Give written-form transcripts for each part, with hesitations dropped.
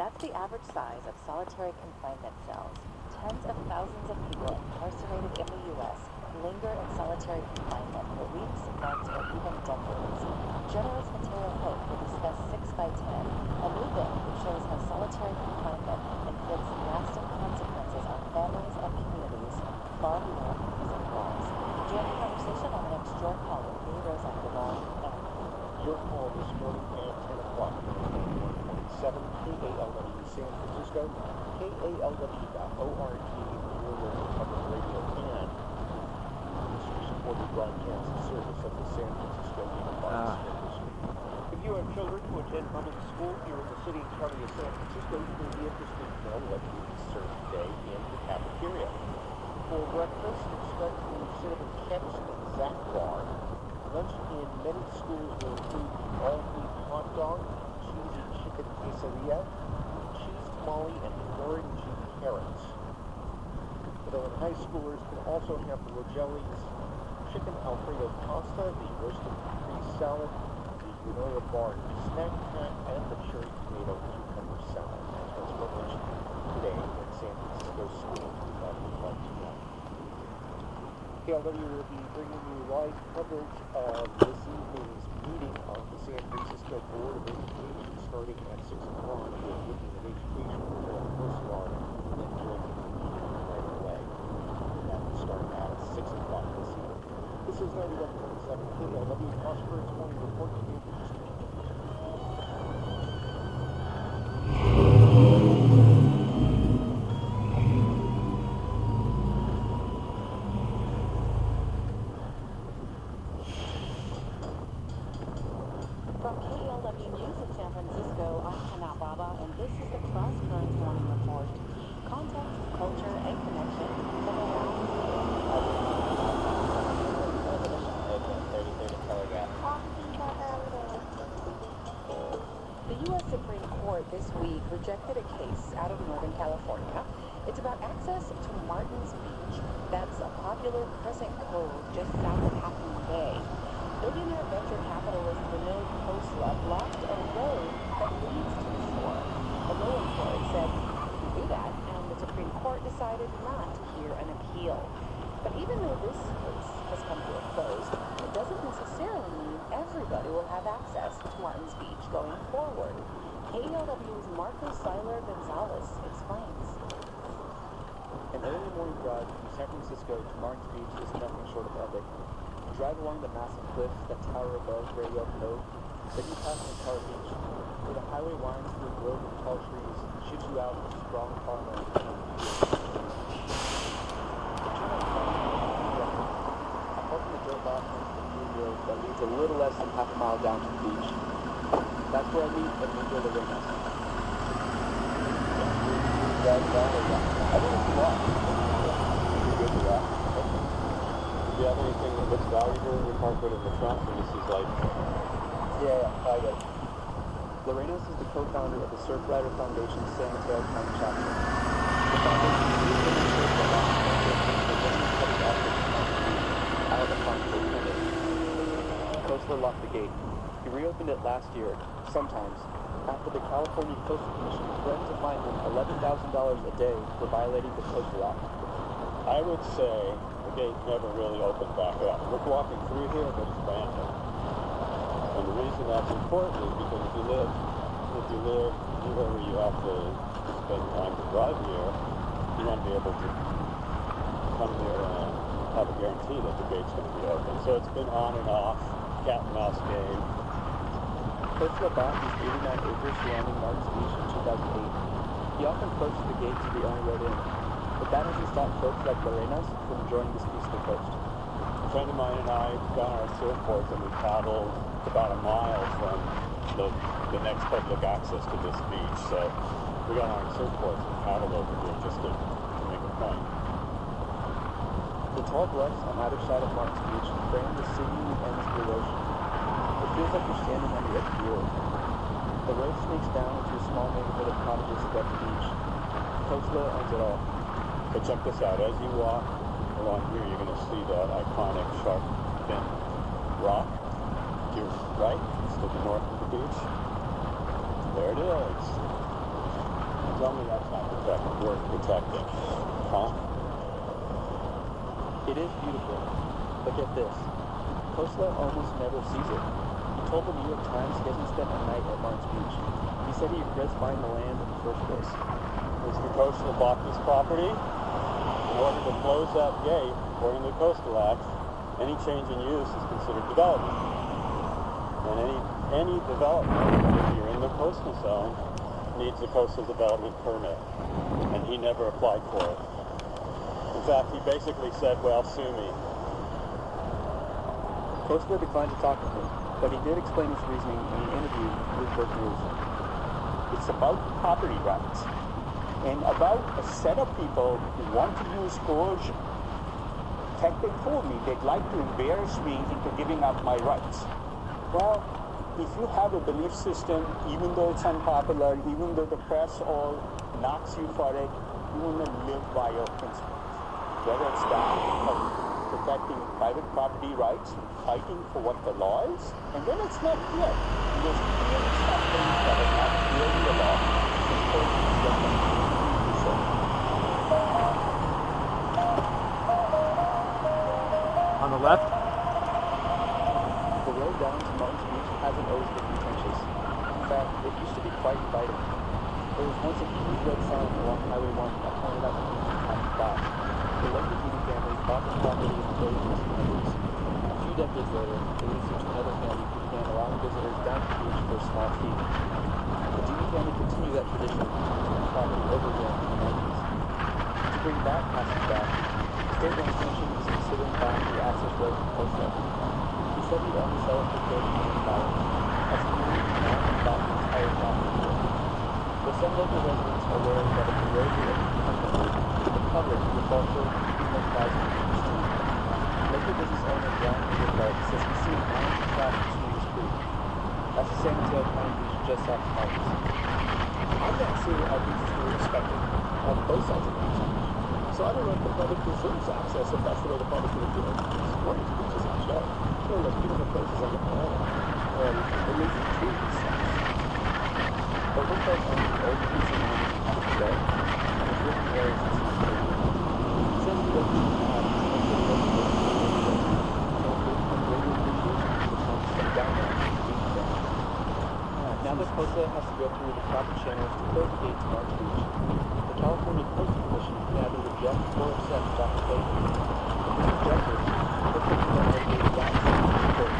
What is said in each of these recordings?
That's the average size of solitary confinement cells. Tens of thousands of people incarcerated in the U.S. linger in solitary confinement for weeks, months, or even decades. Generous Material Hope will discuss 6 by 10, a new book that shows how solitary confinement inflicts lasting consequences on families and communities far beyond prison walls. Join the conversation on the next Your Call with me, Rose Agrawal, and Your Call this morning at 10 o'clock on 1.7 KALW San Francisco, KALW.org, your local public radio, and supported broadcast service of the San Francisco Unified School District. If you have children who attend public school here in the city and county of San Francisco, you may be interested to know what is served today in the cafeteria. For breakfast, expect the cinnamon Keks and Zack Bar. Lunch in many schools will include the all-beef hot dog, cheesy chicken quesadilla, cheese tamale, and orange carrots. Middle and high schoolers can also have the Rogelli's chicken Alfredo pasta, the roasted capri salad, the granola bar snack pack, and the cherry tomato cucumber salad. That's for lunch today at San Francisco schools. KLW will be bringing you live coverage of this evening's meeting of the San Francisco Board of Education starting at 6 o'clock with Looking at Education with Carol Kosovar, and then joining the meeting right away. And that will start at 6 o'clock this evening. This is 91.7 KLW Prosperous Morning Report to you. from KLW News in San Francisco, I'm Hannah Baba, and this is the Cross Currents Morning Report. Context, culture, and connection from around the world. The U.S. Supreme Court this week rejected a case out of Northern California. It's about access to Martins Beach. That's a popular crescent cove just south of Half Moon Bay. Billionaire venture capitalist Vinod Khosla blocked a road that leads to the shore. A lower court said he could do that, and the Supreme Court decided not to hear an appeal. But even though this case has come to a close, it doesn't necessarily mean everybody will have access to Martins Beach going forward. KLW's Marco Seiler Gonzalez explains. An early morning drive from San Francisco to Martins Beach is nothing short of epic. Drive along the massive cliffs that tower above Raywell Cove, then you pass McCarr Beach, where the highway winds through a grove of tall trees and shoots you out into strong farmland. I parked in the dirt lot next to the blue road that leads a little less than half a mile down to the beach. That's where I meet Emilio Lorenas. Drive down or down? I think it's a lot. Pretty good to that. Do you have anything that looks valuable in your car put in the trunk, or this is like... Yeah, I get it. Lorenas is the co-founder of the Surfrider Foundation San Mateo County chapter. The foundation is recently served the last public office out of the fund for attendance. Khosla locked the gate. He reopened it last year, sometimes, after the California Coastal Commission threatened to fine him $11,000 a day for violating the coastal law. I would say the gate never really opened back up. We're walking through here, but it's abandoned. And the reason that's important is because if you live wherever you have to spend time to drive here, you want to be able to come here and have a guarantee that the gate's going to be open. So it's been on and off, cat and mouse game. Khosla bought these 89 acres surrounding Martins Beach in 2008. He often closed the gate to the only road in, but that hasn't stopped folks like Lorenas from enjoying this peaceful coast. A friend of mine and I got on our surfboards and we paddled about a mile from the next public access to this beach. So we got on our surfboards and paddled over here just to make a point. The tall bluffs on either side of Martins Beach frame the city and the blue ocean. It feels like you're standing on the edge of the earth. The road snakes down into a small neighborhood of cottages above the beach. Khosla owns it all. But check this out, as you walk along here, you're going to see that iconic shark fin rock. To your right, it's to the north of the beach. There it is. Tell me that's not worth protecting. Huh? It is beautiful, but get this. Khosla almost never sees it. He told the New York Times he hasn't spent a night at Martin's Beach. He said he regrets buying the land in the first place. Mr. Khosla bought this property in order to close that gate, according to the Coastal Act. Any change in use is considered development. And any development, if you're in the coastal zone, needs a coastal development permit. And he never applied for it. In fact, he basically said, well, sue me. Khosla declined to talk with me, but he did explain his reasoning in an interview with Bloomberg News. It's about property rights and about a set of people who want to use coercion. In fact, they told me they'd like to embarrass me into giving up my rights. Well, if you have a belief system, even though it's unpopular, even though the press all knocks you for it, you want to live by your principles. Whether it's that of protecting private property rights, fighting for what the law is, and then it's not clear. Because clear stuff things that are not clearly the law, it's important to get them to do so. On the left? The road down to Martin's Beach hasn't always been contentious. In fact, it used to be quite inviting. There was once a huge red sign along Highway 1 that pointed out the beach and passed by. The Lincoln Heating family bought this property in the early 1800s. A few decades later, they leased it to another family who began allowing visitors down to the beach for a small fee. The Dean family continued that tradition and took the property over again in the 90s. To bring that passage back, the State Land Commission is considering buying the access road to Khosla. He said he'd only sell it for $30 million. That's nearly half about the entire property. Though some local residents are worried that if the road were ever permanently, the public would fall short of $300,000 per street. Local business owner Brian Woodward says he's seen miles of traffic to this creek. That's the San Mateo County beach just off the Martins. I'm not sure how beaches were respected on both sides of the beach. So I don't know if the public deserves access if that's the way the public would do it. One of these beaches in Joe. It's one of the most beautiful places on the planet. And it needs to treat itself. But Woodward owns an old beach in Manhattan Bay, and has lived in the area since he was 30. He says he doesn't even have much of a reputation for radio appreciation to come from down there to the beach there. Now that Khosla has to go through the proper channels to close the gate to Martin's Beach, the California Coastal Commission can either reject or accept its application. If it's rejected, Khosla can then locate it down to the Supreme Court.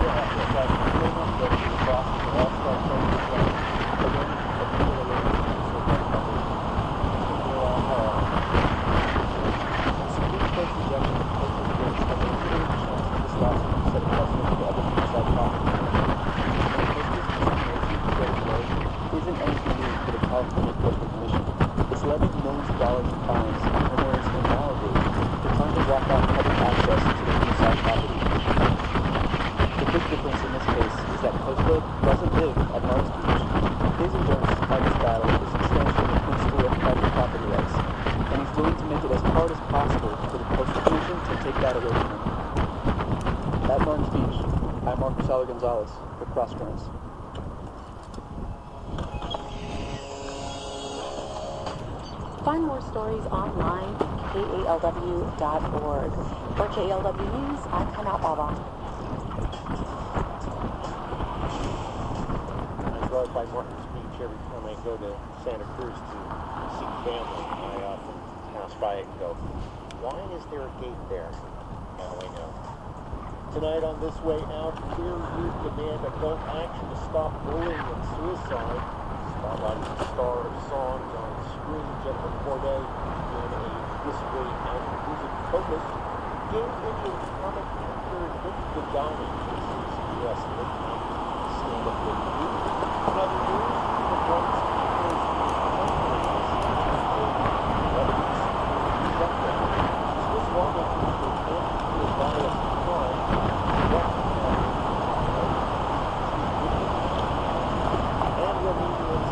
Yeah, it's like pulling up the cross the all-star train to play, but then a people are looking to use their red coverage. It's going to be a long haul. The Supreme Court's rejection of Khosla gates has a clear chance that this lawsuit will set a precedent for other beachside properties. Isn't anything new for the California Coastal Commission. It's levied millions of dollars in fines, and whereas in nowadays, they're trying to block out public access to the beachside property. The big difference in this case is that Khosla doesn't live at Martin's Beach. His endurance to fight this battle is substantially the principle of private property rights, and he's willing to make it as hard as possible for the Coastal Commission to take that away from him. At Martin's Beach, I'm Marcos Sala Gonzalez for Cross Currents. Find more stories online at KALW.org. For KALW News, I'm Hannah Baba. I drive by Martin's Beach every time I go to Santa Cruz to see family. I often pass by it and go, why is there a gate there? Now I know. Tonight on This Way Out, queer youth demand adult action to stop bullying and suicide. Spotlighting the star of songs on screen, Jennifer Corday, in a This Way Out music focus, gave Indian comic actor Nick Gagani to CBS Midnight stand-up debut. In other news, the Bronx Eagles Swiss lawmakers will anti-bias crime. And Romanians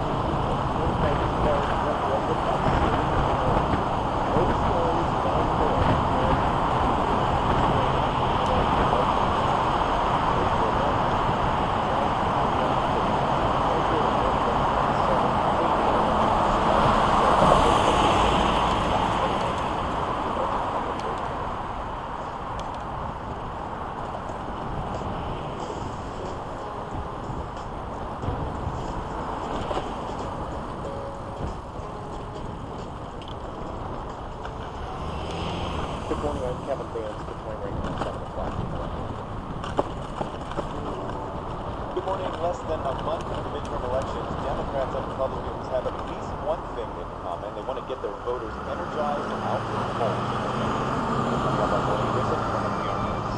morning, I'm Kevin Vance. Good morning, right now, 7 o'clock. Good morning. Less than a month into the midterm elections, Democrats and Republicans have at least one thing in common. They want to get their voters energized and out to the polls in November. I'm Robert Morning Visit from NPR News.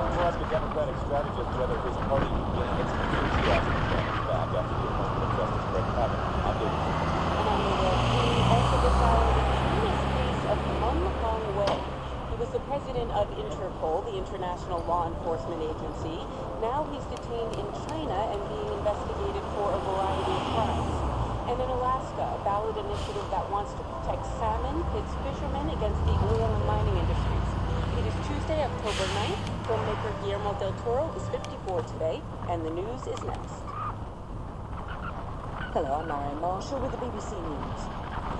We'll ask a Democratic strategist whether his party can gain its enthusiasm back after the appointment of Justice Brett Kavanaugh. I'm David. Also decided the famous case of Mun Hong Wei. He was the president of Interpol, the international law enforcement agency. Now he's detained in China and being investigated for a variety of crimes. And in Alaska, a ballot initiative that wants to protect salmon pits fishermen against the oil and mining industries. It is Tuesday, October 9th. Filmmaker Guillermo del Toro is 54 today, and the news is next. Hello, I'm Marion Marshall with the BBC News.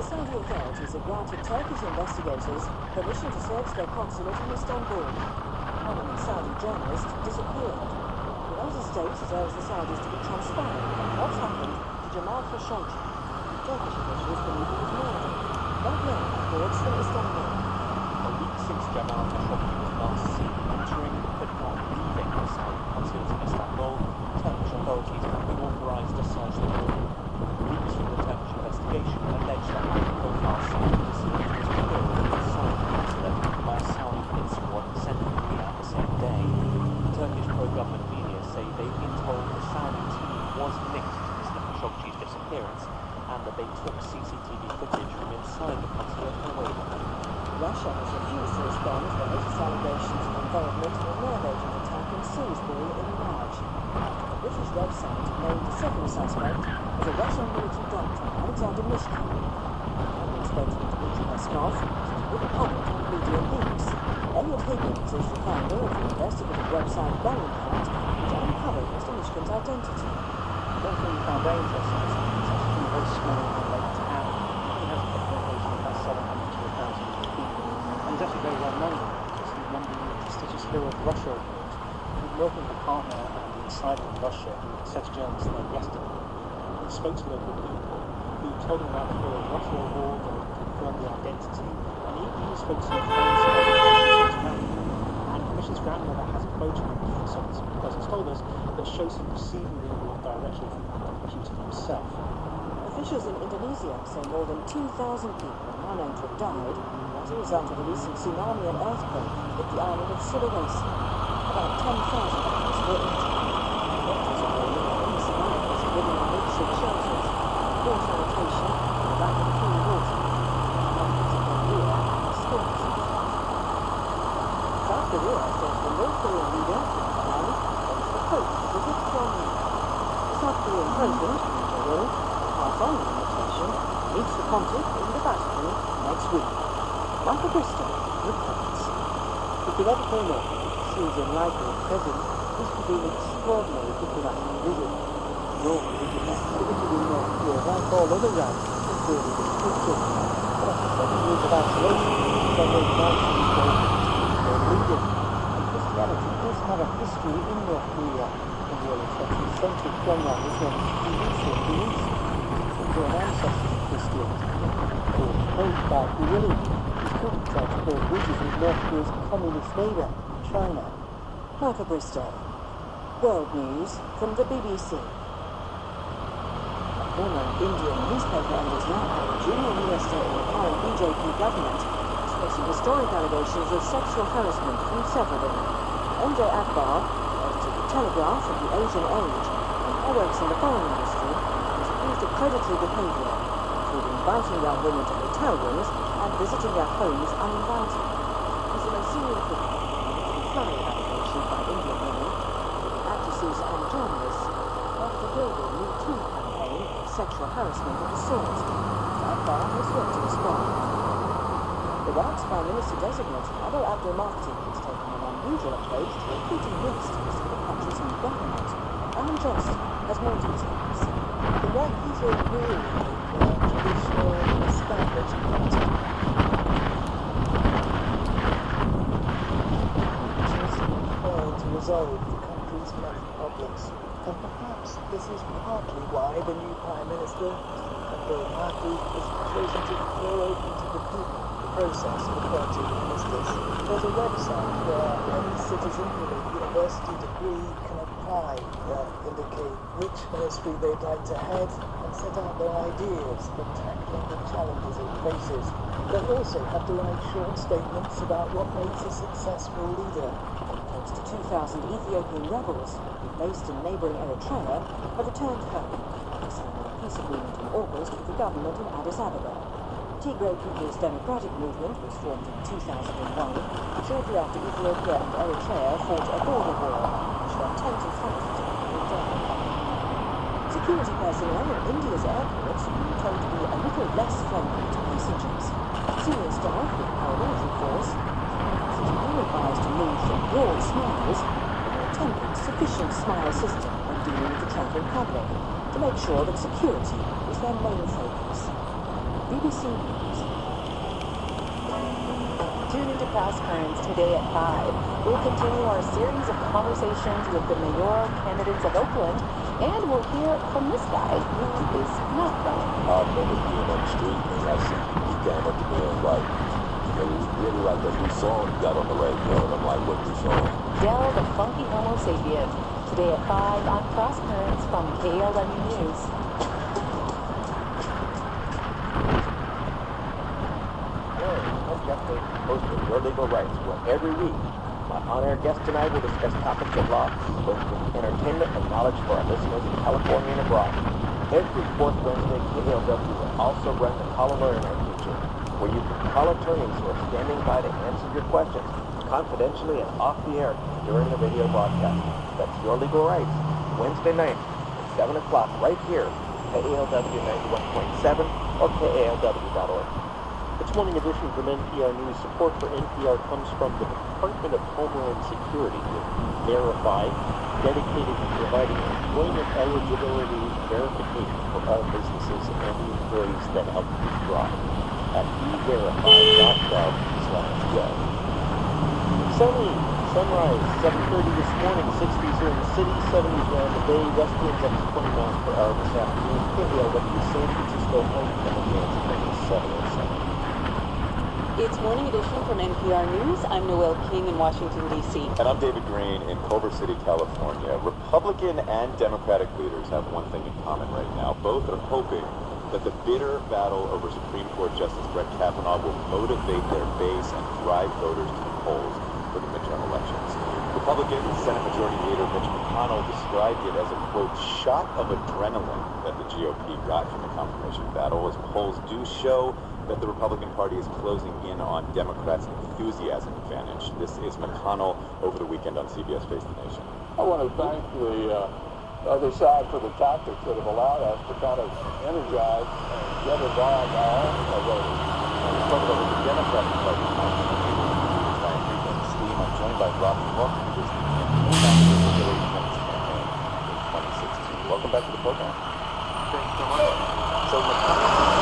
The Saudi authorities have granted Turkish investigators permission to search their consulate in Istanbul. Prominent Saudi journalist disappeared. The United States urged the Saudis to be transparent on what's happened to Jamal Khashoggi. Turkish officials believe he was murdered. Not yet reports from Istanbul. A week since Jamal Khashoggi was last seen entering but not leaving the Saudi consulate in Istanbul, Turkish authorities have been authorised to search the building. Leaks from the Turkish investigation allege that high-profile Saudi dissident was killed in the Saudi consulate by a Saudi police squad sent from Riyadh the same day. Turkish pro-government media say they've been told the Saudi team was linked to Mr. Khashoggi's disappearance and that they took CCTV footage from inside the consulate away with them. Russia has refused to respond to the latest allegations of involvement in a nerve agent attack in Salisbury in March. The British website named the second suspect as a Russian military doctor, Alexander Mishkin. Kremlin spokesman Dmitry Peskov wouldn't comment on media leaks. Elliot Higgins is the founder of the investigative website Bellingcat, which uncovered Mr. Mishkin's identity. One thing we found very interesting is that it's actually a very small and lake town. It has a population of about 700 to 1,000 people. And it's actually very well known because he won the prestigious Hero of Russia award. He was working with a partner and the insider in Russia who said to journalists like yesterday. He spoke to local people who told him about the Hero of Russia award and confirmed the identity. And he even spoke to friends of Commission's grandmother. And Commission's grandmother has a photograph, so this person's told us, that shows him receiving the award directly from Putin himself. Officials in Indonesia say more than 2,000 people are known to have died as a result of the recent tsunami and earthquake that hit the island of Sulawesi. About 10,000 others were injured. Doctors are warning that survivors are living in makeshift shelters, poor sanitation, and a lack of clean water. Hundreds of Korea are still missing. South Korea says the North Korean leader, Kim Jong-un, wants the Pope to visit Pyongyang. The South Korean president, Kim Jong-un, pass on the invitation, meets the pontiff in the Vatican next week. Michael Bristow reports. If you ever came up, it seems unlikely at present this would be an extraordinary diplomatic visit. Normally, diplomats typically in North Korea, like all other routes, is really restricted. But after 7 years of isolation, there may now be no leader. And Christianity does have a history in North Korea. In the early 20th century, Pyongyang was known as the East of the East. Its own ancestors of Christianity, opposed by Uri, whose couldn't try to build bridges with North Korea's communist neighbour, China. Michael Bristow. World News from the BBC. A former Indian newspaper editor and a junior US state in the current BJP government is facing historic allegations of sexual harassment from several women. MJ Akbar, editor of The Telegraph and The Asian Age, and now works in the foreign industry, is accused of predatory behaviour, including inviting young women to hotel rooms and visiting their homes uninvited. He's the most senior figure in the flurry of allegations by Indian women, including actresses and journalists, after the global Me Too campaign of sexual harassment and assault. Akbar has yet to respond. Iraq's Prime Minister-designate Adel Abdul Mahdi has taken an unusual approach to recruiting youngsters for the country's new government. Alan Johnston has more details. The Iraqis are really traditional established party. To resolve the country's these publics. And perhaps this is partly why the new Prime Minister, Abdul Mahdi, is chosen to throw open to the people the process of appointing ministers. There's a website where any citizen with a university degree can apply, indicate which ministry they'd like to head, and set out their ideas for tackling the challenges it faces. They also have to write short statements about what makes a successful leader. Close to 2,000 Ethiopian rebels, based in neighbouring Eritrea, have returned home, signing a peace agreement in August with the government in Addis Ababa. Tigray People's Democratic Movement was formed in 2001, shortly after Ethiopia and Eritrea fought a border war, which left tens of thousands of people dead. Security personnel at India's airports have been told to be a little less friendly to passengers. Senior staff with the paramilitary force have been advised to move from broad smiles to a tempered, sufficient smile system when dealing with the travelling public, to make sure that security is their main focus. BBC News. Tune into Cross Currents today at 5. We'll continue our series of conversations with the mayoral candidates of Oakland, and we'll hear from this guy who is not running. I remember being on the street and I said, he came up to me and like, it was really like a new song got on the radio, and I'm like, what new song? Del the Funky Homo Sapien, today at 5 on Cross Currents from KLW News. I'm Jeff Baker, host of Your Legal Rights, where every week my on-air guest tonight will discuss topics of law, both with entertainment and knowledge for our listeners in California and abroad. Every fourth Wednesday, KLW will also run the Call a Lawyer Night feature, where you can call attorneys who are standing by to answer your questions confidentially and off the air during the radio broadcast. That's Your Legal Rights, Wednesday night at 7 o'clock right here, KALW 91.7 or KALW.org. This morning edition from NPR News. Support for NPR comes from the Department of Homeland Security with E-Verify, dedicated to providing employment eligibility verification for all businesses and the employees that help you thrive at everify.gov/gov. Sunny, sunrise, 7:30 this morning, 60s here in the city, 70s around the bay, west winds up to 20 miles per hour this afternoon. KALW San Francisco, homecoming winds at 7:07. It's Morning Edition from NPR News. I'm Noel King in Washington, D.C. And I'm David Green in Culver City, California. Republican and Democratic leaders have one thing in common right now. Both are hoping that the bitter battle over Supreme Court Justice Brett Kavanaugh will motivate their base and drive voters to the polls for the midterm elections. Republican Senate Majority Leader Mitch McConnell described it as a, quote, shot of adrenaline that the GOP got from the confirmation battle, as polls do show that the Republican Party is closing in on Democrats' enthusiasm advantage. This is McConnell over the weekend on CBS Face the Nation. I want to thank the other side for the tactics that have allowed us to kind of energize and get involved our voters. Let's talk about the Democratic Party. I'm joined by Robin Hook, who is the campaign manager for Hillary Clinton's campaign in 2016. Welcome back to the program. Thanks so much. So McConnell,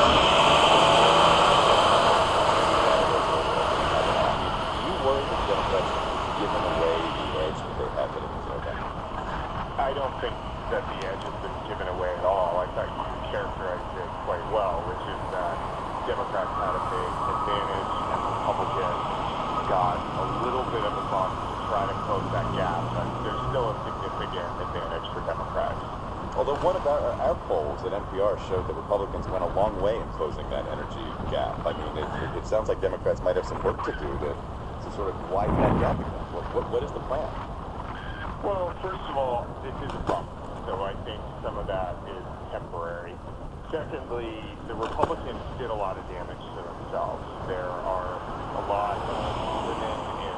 I don't think that the edge has been given away at all. I thought you characterized it quite well, which is that Democrats had a big advantage and Republicans got a little bit of a bump to try to close that gap, but there's still a significant advantage for Democrats. Although one of our polls at NPR showed that Republicans went a long way in closing that energy gap. I mean, it sounds like Democrats might have some work to do to sort of widen that gap again. What is the plan? Well, first of all, this is a bump, so I think some of that is temporary. Secondly, the Republicans did a lot of damage to themselves. There are a lot of women in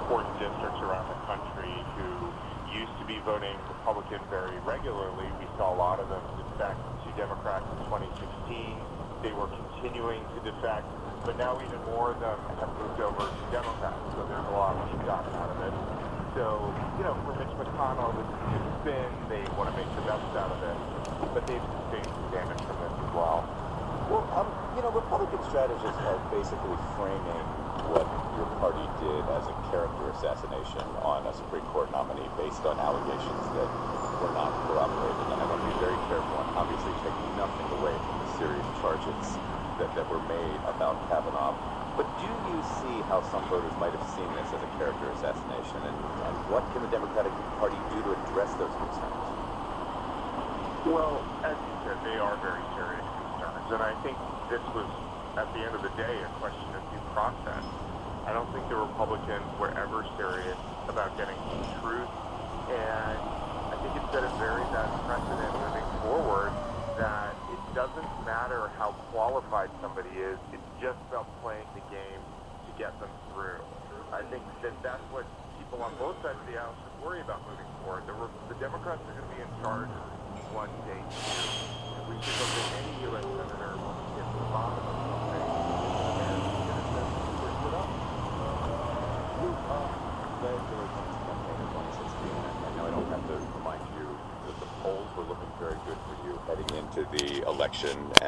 important districts around the country who used to be voting Republican very regularly. We saw a lot of them defect to Democrats in 2016. They were continuing to defect, but now even more of them have moved over to Democrats, so there's a lot we've gotten out of it. So, for Mitch McConnell, this is his spin. They want to make the best out of it, but they've sustained some damage from this as well. Well, Republican strategists are basically framing what your party did as a character assassination on a Supreme Court nominee based on allegations that were not corroborated. And I want to be very careful and obviously take nothing away from the serious charges that were made about Kavanaugh. But do you see how some voters might have seen this as a character assassination? And what can the Democratic Party do to address those concerns? Well, as you said, they are very serious concerns. And I think this was, at the end of the day, a question of due process. I don't think the Republicans were ever serious about getting to the truth. And I think it set a very bad precedent moving forward that it doesn't matter how qualified somebody is, it's just about playing the game to get them through. I think that's what people on both sides of the aisle should worry about moving forward. The Democrats are going to be in charge one day too. And we should look at any U.S. senator who gets to the bottom of something and get a sense to push it up. You led the Republican campaign in 2016, and I know I don't have to remind you that the polls were looking very good for you heading into the election. And